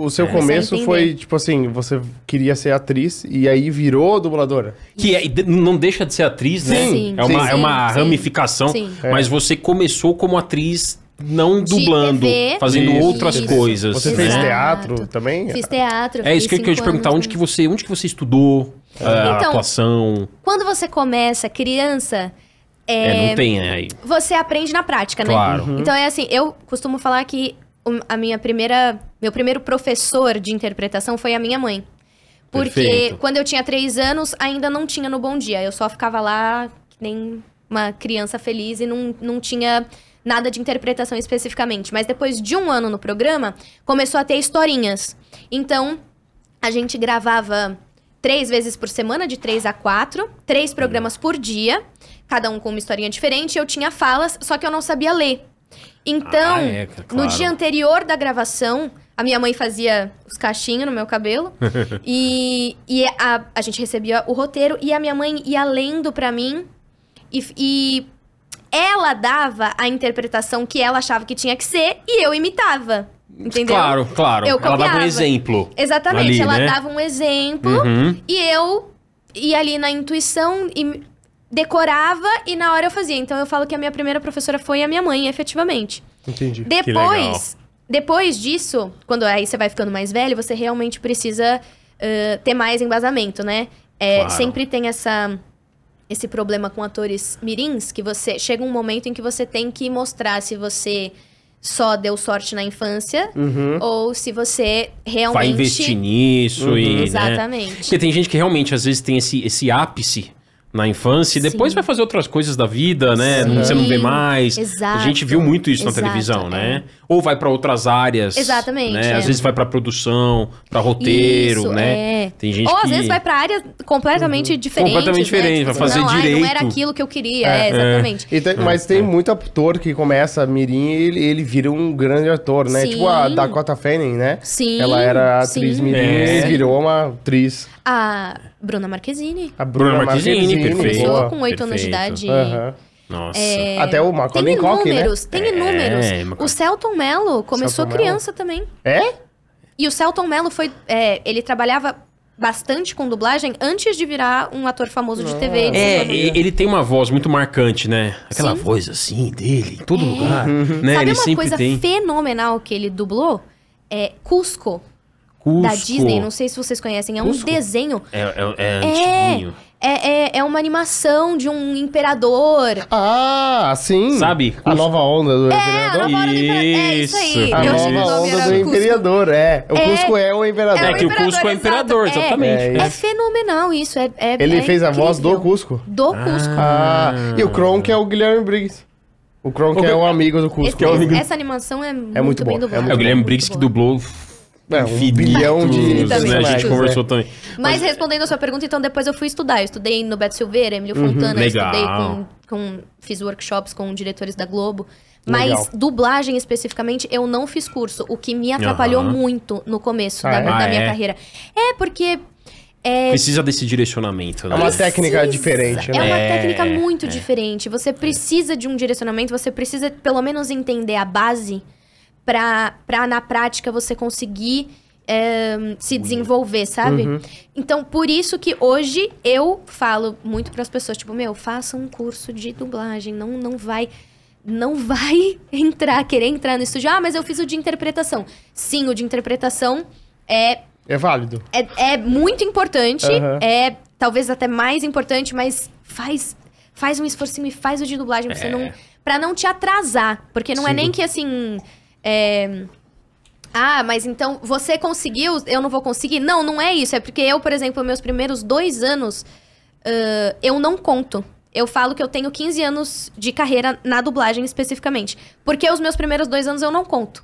o seu começo foi, tipo assim, você queria ser atriz e aí virou dubladora? Não deixa de ser atriz, né? Sim. É uma ramificação, mas você começou como atriz não dublando, TV, fazendo outras coisas. Você fez teatro também? Fiz teatro. É isso que eu ia te perguntar, onde que você estudou a atuação? Quando você começa criança... não tem aí. Você aprende na prática, né? Claro. Então é assim, eu costumo falar que meu primeiro professor de interpretação foi a minha mãe. Porque Perfeito. quando eu tinha 3 anos, ainda não tinha no Bom Dia. Eu só ficava lá que nem uma criança feliz e não tinha nada de interpretação especificamente. Mas depois de 1 ano no programa, começou a ter historinhas. Então, a gente gravava 3 vezes por semana, de 3 a 4, 3 programas por dia, cada um com uma historinha diferente. Eu tinha falas, só que eu não sabia ler. Então, claro. no dia anterior da gravação, a minha mãe fazia os cachinhos no meu cabelo. e a gente recebia o roteiro e a minha mãe ia lendo pra mim. E ela dava a interpretação que ela achava que tinha que ser e eu imitava. Entendeu? Claro. Eu Ela dava um exemplo. Exatamente, ali, ela né? dava um exemplo e eu ia ali na intuição e decorava e na hora eu fazia. Então eu falo que a minha primeira professora foi a minha mãe, efetivamente. Entendi. Depois disso, quando aí você vai ficando mais velho, você realmente precisa ter mais embasamento, né? Claro. Sempre tem esse problema com atores mirins, que você chega um momento em que você tem que mostrar se você só deu sorte na infância ou se você realmente... Vai investir nisso e... Exatamente. Né? Porque tem gente que realmente, às vezes, tem esse ápice na infância e depois vai fazer outras coisas da vida, né? Você não vê mais. Exato. A gente viu muito isso na televisão, né? Ou vai pra outras áreas. Exatamente. Né? Às vezes vai pra produção, pra roteiro, Isso, né? Tem gente ou que... às vezes vai pra área completamente diferente. Completamente diferente, vai fazer direito. Não era aquilo que eu queria, exatamente. Mas tem muito ator que começa mirim e ele vira um grande ator, né? Sim. Tipo a Dakota Fanning, né? Sim. Ela era atriz mirim e virou uma atriz. A Bruna Marquezine. A Bruna Marquezine, perfeito. Começou com 8 anos de idade. Nossa. Até o Macaulay Culkin, né? Tem inúmeros. O Selton Mello começou Selton criança também. É? E o Selton Mello foi... ele trabalhava bastante com dublagem antes de virar um ator famoso de TV. Ele tem uma voz muito marcante, né? Aquela voz assim dele, em todo lugar. Né? Sabe Ele uma sempre coisa tem. fenomenal que ele dublou? É Cusco. Da Disney, não sei se vocês conhecem, é Cusco? um desenho. É antiguinho. É uma animação de um imperador. Ah, sim. Sabe? A nova onda do A Imperador? nova hora do imperador. É isso aí. A Eu achei que o nova nome onda era do Cusco. Imperador, O Cusco é o Imperador. É que o Cusco é o imperador, exato. exatamente. É fenomenal isso. Ele fez a voz do incrível. Cusco? Do Cusco. E o Kronk é o Guilherme Briggs. O Kronk é o amigo do Cusco. Essa animação é muito bem boa. dublada. É o Guilherme Briggs que dublou... Um bilhão de né? A gente conversou também. Mas respondendo a sua pergunta, então depois eu fui estudar. Eu estudei no Beto Silveira, Emílio Fontana, eu estudei fiz workshops com diretores da Globo. Mas dublagem especificamente, eu não fiz curso. O que me atrapalhou muito no começo da minha carreira. Porque... Precisa desse direcionamento, né? É uma técnica diferente, né? É uma técnica muito diferente. Você precisa de um direcionamento, você precisa pelo menos entender a base... Pra na prática você conseguir se desenvolver, sabe? Então, por isso que hoje eu falo muito pras pessoas, tipo, faça um curso de dublagem, não vai querer entrar no estúdio. Mas eu fiz o de interpretação. Sim, o de interpretação é válido. É muito importante, é talvez até mais importante, mas faz um esforcinho e faz o de dublagem pra não te atrasar. Porque não é nem que assim... mas então você conseguiu, eu não vou conseguir. Não é isso. É porque eu, por exemplo, meus primeiros 2 anos, eu não conto. Eu falo que eu tenho 15 anos de carreira na dublagem especificamente. Porque os meus primeiros 2 anos eu não conto.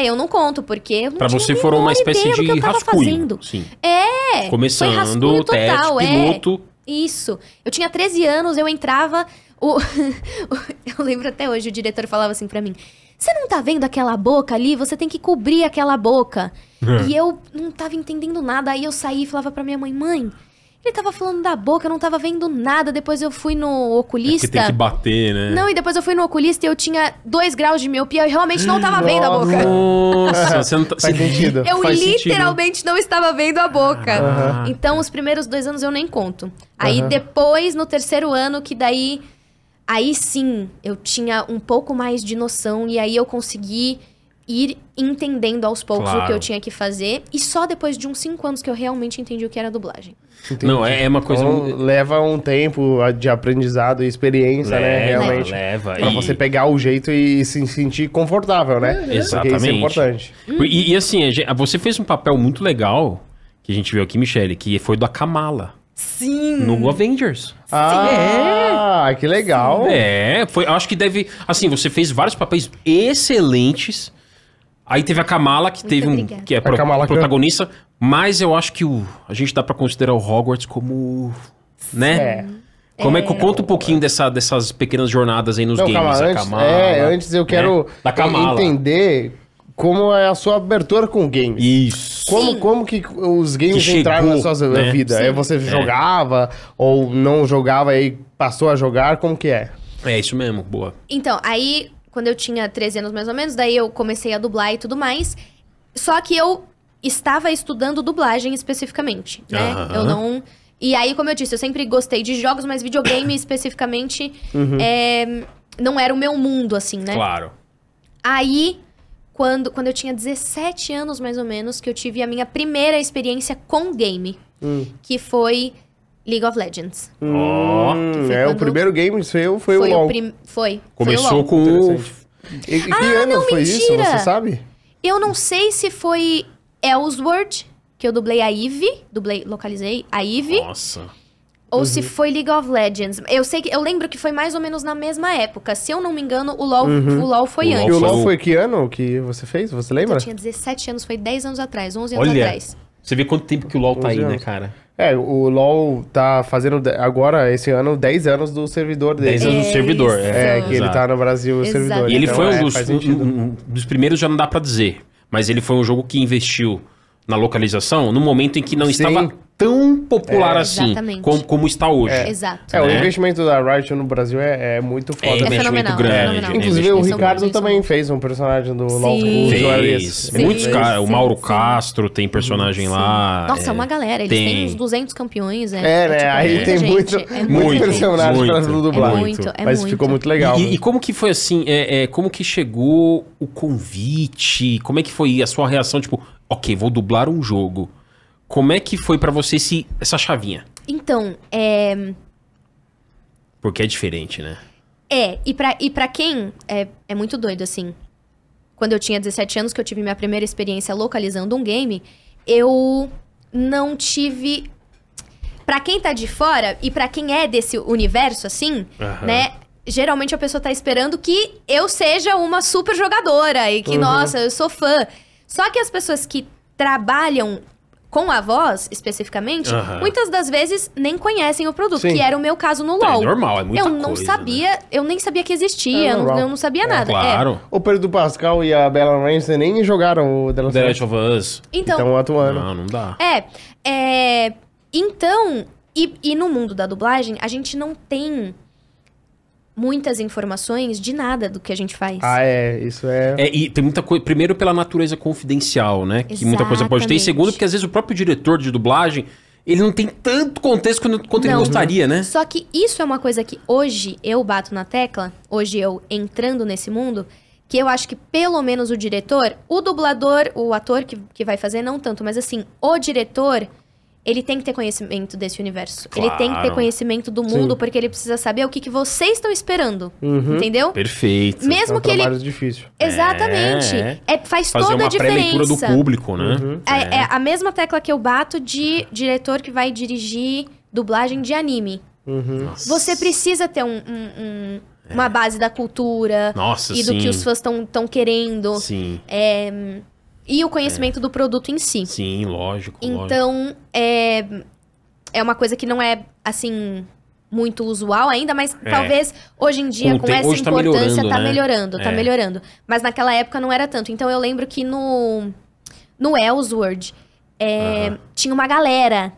Eu não conto, porque eu não pra tinha você a foram uma menor espécie ideia do que de eu tava rascunho. fazendo. Sim. Foi rascunho Começando, teste, total, piloto. Isso. Eu tinha 13 anos, eu entrava... eu lembro até hoje, o diretor falava assim pra mim... Você não tá vendo aquela boca ali? Você tem que cobrir aquela boca. E eu não tava entendendo nada. Aí eu saí e falava pra minha mãe... Mãe, Ele tava falando da boca, eu não tava vendo nada. Depois eu fui no oculista. Porque tem que bater, né? Não, e depois eu fui no oculista e eu tinha 2 graus de miopia. Eu realmente não tava vendo a boca. Nossa, você não tá... Faz sentido. Eu Faz literalmente não estava vendo a boca. Ah. Então, os primeiros 2 anos eu nem conto. Aí, depois, no 3º ano, que daí... Aí, sim, eu tinha um pouco mais de noção. E aí, eu consegui ir entendendo aos poucos o que eu tinha que fazer. E só depois de uns 5 anos que eu realmente entendi o que era dublagem. Entendi. Não, é uma coisa... Então, leva um tempo de aprendizado e experiência, né? Realmente. Leva. Pra você pegar o jeito e se sentir confortável, né? Exatamente. Porque isso é importante. E assim, você fez um papel muito legal, que a gente viu aqui, Michele, que foi da Kamala. Sim! No Avengers. Ah, que legal. Foi, acho que deve... Assim, você fez vários papéis excelentes. Aí teve a Kamala, que teve obrigada. que é Kamala Khan. protagonista. Mas eu acho que a gente dá pra considerar o Hogwarts como... Né? Conta um pouquinho dessas pequenas jornadas aí nos Não, games. calma, A antes, Kamala, antes eu quero Da Kamala. entender como é a sua abertura com games. Isso. Como que os games Que entraram na chegou, sua né? vida? Sim. Aí você jogava ou não jogava e passou a jogar? Como que é? É isso mesmo, boa. Então, aí, quando eu tinha 13 anos mais ou menos, daí eu comecei a dublar e tudo mais. Só que eu estava estudando dublagem especificamente, né? Aham. Eu não... E aí, como eu disse, eu sempre gostei de jogos, mas videogame especificamente não era o meu mundo, assim, né? Claro. Aí, quando eu tinha 17 anos, mais ou menos, que eu tive a minha primeira experiência com game. Que foi League of Legends. Ó. Que foi O quando- primeiro game seu foi o Foi LoL. o Foi foi o Começou LoL. com o... Interessante. E que ano não, foi isso? mentira. Você sabe? Eu não sei se foi Ellsworth, que eu dublei a Eve, localizei a Eve, Nossa. ou se foi League of Legends. Eu lembro que foi mais ou menos na mesma época. Se eu não me engano, o LoL foi O LoL E antes. o foi LoL o- foi que ano que você fez? Você lembra? Eu tinha 17 anos, foi 10 anos atrás, 11 anos Olha, atrás. você vê quanto tempo que o LoL tá 11 aí, né, anos. cara? O LoL tá fazendo agora, esse ano, 10 anos do servidor dele. 10 anos do servidor. isso. Que ele tá no Brasil, o servidor. Exatamente. E ele Então, foi faz sentido. um dos primeiros, já não dá pra dizer. Mas ele foi um jogo que investiu na localização no momento em que não Sim. estava tão popular assim Exatamente. como está hoje. Exato. O né? investimento da Riot no Brasil é muito foda. É mesmo. investimento fenomenal, grande. é fenomenal. Inclusive, né? o Eles são Ricardo bons, também eles fez um personagem do LoL. Sim. O Fez. Juarez. Muitos Sim, caras. O sim, Mauro sim. Castro tem personagem lá. Nossa, uma galera. Eles têm uns tem. 200 campeões. Aí muita tem gente, muito, é muito muito, personagem muito, pra dublar. É muito, é Mas muito. ficou muito legal. E como que foi assim? Como que chegou o convite? Como é que foi a sua reação? Tipo, ok, vou dublar um jogo. Como é que foi pra você essa chavinha? Então, Porque é diferente, né? e pra quem é muito doido, assim. Quando eu tinha 17 anos, que eu tive minha primeira experiência localizando um game, eu não tive... Pra quem tá de fora, e pra quem é desse universo, assim, Aham. né? Geralmente a pessoa tá esperando que eu seja uma super jogadora e que, nossa, eu sou fã. Só que as pessoas que trabalham com a voz, especificamente, Aham. muitas das vezes nem conhecem o produto, Sim. que era o meu caso no É LoL. normal, é muita Eu não coisa, sabia, eu nem sabia que existia, É eu normal. não sabia nada. Claro. O Pedro Pascal e a Bella Ramsey nem jogaram o The Last The of Last Us. of Us. Então, Estão atuando. Não dá. então, e no mundo da dublagem, a gente não tem muitas informações de nada do que a gente faz. Isso é... E tem muita coisa. Primeiro, pela natureza confidencial, né? Que muita coisa pode ter. E Exatamente. segundo, porque às vezes o próprio diretor de dublagem, ele não tem tanto contexto quanto ele Não. gostaria, né? Só que isso é uma coisa que hoje eu bato na tecla, hoje eu entrando nesse mundo, que eu acho que pelo menos o diretor, o dublador, o ator que vai fazer, não tanto, mas assim, o diretor, ele tem que ter conhecimento desse universo. Claro. Ele tem que ter conhecimento do mundo, Sim. porque ele precisa saber o que vocês estão esperando, entendeu? Perfeito. É Mesmo um que ele... trabalho difícil. Exatamente. Faz Fazer toda a uma pré-leitura do diferença. público, né? É a mesma tecla que eu bato de diretor que vai dirigir dublagem de anime. Nossa. Você precisa ter uma base da cultura Nossa, e do sim. que os fãs estão querendo. Sim, E o conhecimento do produto em si. sim, lógico. Então, é uma coisa que não é, assim, muito usual ainda, mas talvez hoje em dia, com essa hoje tá importância, melhorando, tá né? melhorando, tá É. melhorando. Mas naquela época não era tanto. Então, eu lembro que no Ellsworth, tinha uma galera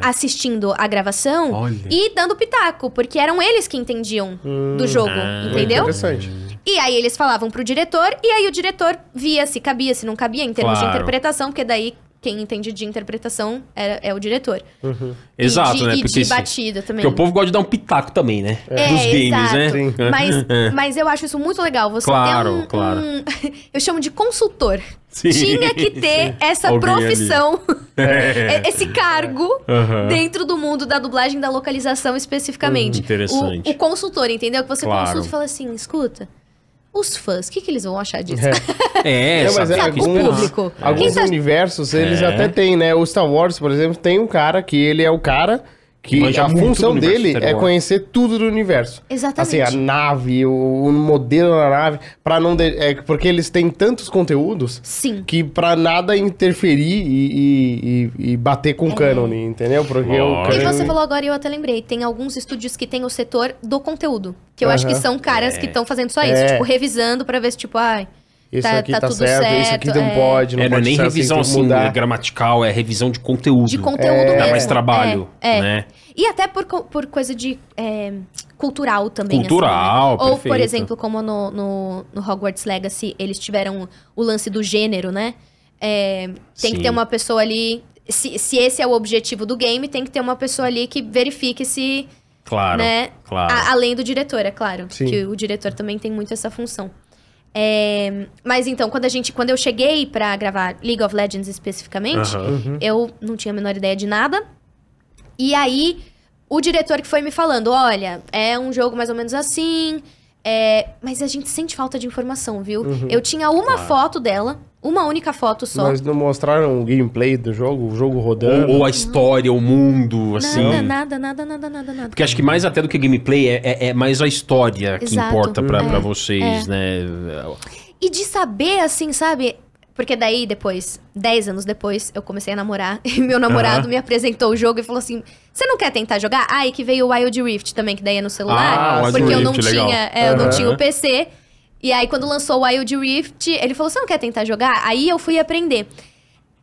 assistindo a gravação Olha. e dando pitaco, porque eram eles que entendiam do jogo, entendeu? Interessante. E aí eles falavam pro diretor, e aí o diretor via se cabia, se não cabia, em termos de Claro. interpretação, porque daí quem entende de interpretação é o diretor. Exato, e de, né? E Porque de batida também. Porque o povo gosta de dar um pitaco também, né? Dos games, exato. né? Sim. Mas eu acho isso muito legal. Você Claro, ter claro. eu chamo de consultor. Sim. Tinha que ter essa Alguém ali. profissão, É. esse cargo Aham. dentro do mundo da dublagem, da localização especificamente. Interessante. O consultor, entendeu? Que você Claro. consulta e fala assim, escuta, os fãs, o que eles vão achar disso? Não, mas sabe, é tem que o esperar. público. Alguns Quem tá- universos, eles É. até têm, né? O Star Wars, por exemplo, tem um cara que ele é o cara que manja a muito função do universo dele Star é Wars. conhecer tudo do universo. Exatamente. Assim, a nave, o modelo da nave, para não... porque eles têm tantos conteúdos Sim. que pra nada interferir e bater com o cânone, entendeu? Porque o Lógico. E cânone... você falou agora e eu até lembrei, tem alguns estúdios que tem o setor do conteúdo. Que eu acho que Aham. são caras que estão fazendo só isso. É. Tipo, revisando pra ver se, tipo, ai... Isso aqui tá tudo certo, isso aqui não é. pode, Não é pode nem ser revisão tem que assim, mudar. gramatical, é revisão de conteúdo. De conteúdo mesmo. Dá mais trabalho, É. né? E até por coisa de cultural também. Cultural, assim, né? Ou, por perfeito. exemplo, como no Hogwarts Legacy, eles tiveram o lance do gênero, né? Tem Sim. que ter uma pessoa ali... Se esse é o objetivo do game, tem que ter uma pessoa ali que verifique se... Claro, né? claro. Além do diretor, é claro. Sim. Que o diretor também tem muito essa função. Mas então, quando eu cheguei pra gravar League of Legends especificamente, Aham. eu não tinha a menor ideia de nada. E aí, o diretor que foi me falando, olha, é um jogo mais ou menos assim, mas a gente sente falta de informação, viu? Eu tinha uma foto dela, uma única foto só. Mas não mostraram o gameplay do jogo, o jogo rodando? Ou a história, o mundo, assim. Nada. Porque acho que mais até do que gameplay é mais a história que Exato. importa pra É. vocês, né? E de saber, assim, sabe? Porque daí, depois, 10 anos depois, eu comecei a namorar. E meu namorado Aham. me apresentou o jogo e falou assim, você não quer tentar jogar? Ah, e que veio o Wild Rift também, que daí é no celular. Ah, o Wild porque eu não Rift, legal. tinha, eu não Aham. tinha o PC. E aí, quando lançou o Wild Rift, ele falou, você não quer tentar jogar? Aí eu fui aprender.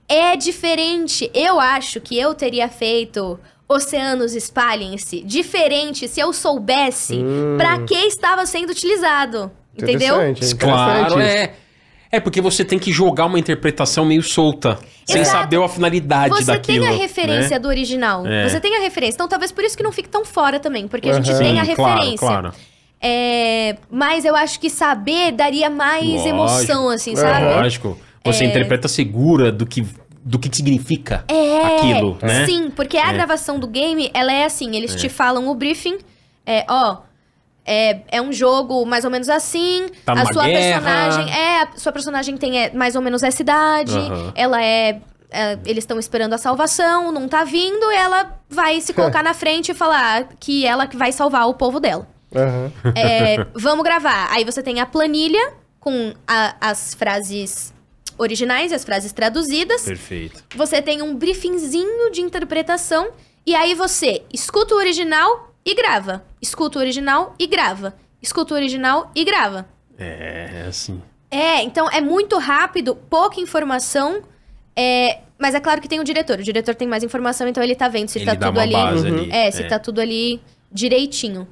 É diferente. Eu acho que eu teria feito Oceanos Espalhem-se diferente se eu soubesse pra que estava sendo utilizado. Entendeu? Interessante, Claro, isso. é porque você tem que jogar uma interpretação meio solta, sem Exato. saber a finalidade Você daquilo. tem a referência né? do original. É. Você tem a referência. Então, talvez por isso que não fique tão fora também. Porque a gente Aham. tem a Sim, claro, referência. claro. Mas eu acho que saber daria mais Lógico. emoção, assim, Aham. sabe? Lógico. Você interpreta segura do que significa aquilo, né? Sim, porque a gravação do game, ela é assim, eles te falam o briefing, é um jogo mais ou menos assim, Tá a numa sua guerra. personagem, a sua personagem tem mais ou menos essa idade, Aham. ela eles estão esperando a salvação, não tá vindo, ela vai se colocar na frente e falar que ela que vai salvar o povo dela. Aham. Vamos gravar. Aí você tem a planilha com as frases originais e as frases traduzidas. Perfeito. Você tem um briefingzinho de interpretação. E aí você escuta o original e grava. Escuta o original e grava. Escuta o original e grava. É assim. Então é muito rápido, pouca informação. Mas é claro que tem o diretor. O diretor tem mais informação, então ele tá vendo se Ele tá dá tudo uma ali. base ali. Se tá tudo ali direitinho.